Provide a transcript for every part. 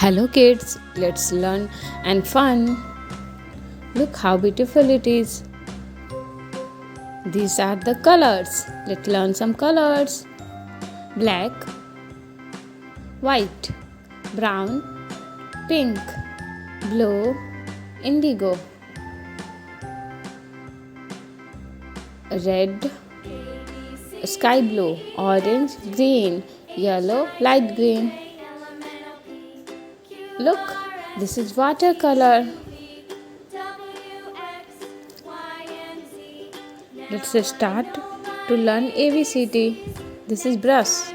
Hello kids, let's learn and fun. Look how beautiful it is. These are the colors. Let's learn some colors. Black, white, brown, pink, blue, indigo, red, sky blue, orange, green, yellow, light green. Look, this is watercolor. Let's start to learn ABCD. This is brush.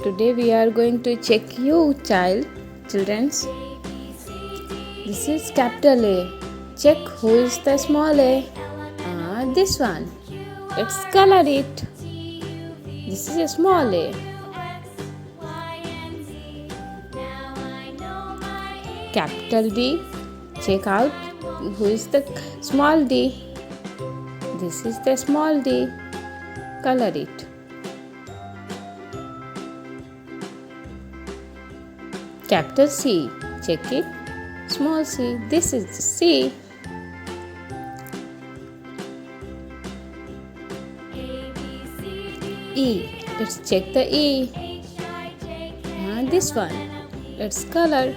Today we are going to check you, childrens. This is capital A. Check who is the small a. This one. Let's color it. This is a small a. Capital D. Check out who is the small d. This is the small d. Color it. Capital C. Check it. Small c. This is C. E. Let's check the E. This one. Let's color.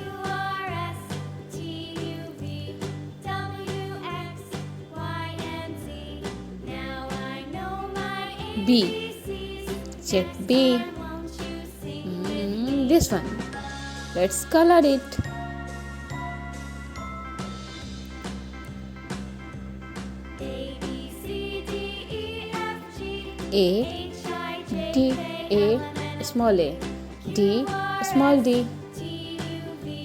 B. Check B. This one. Let's color it. A. D. A. Small a. D. Small d.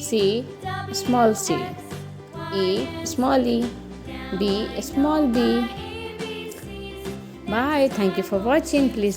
C. Small c. E. Small e. B. Small b. Bye. Thank you for watching. Please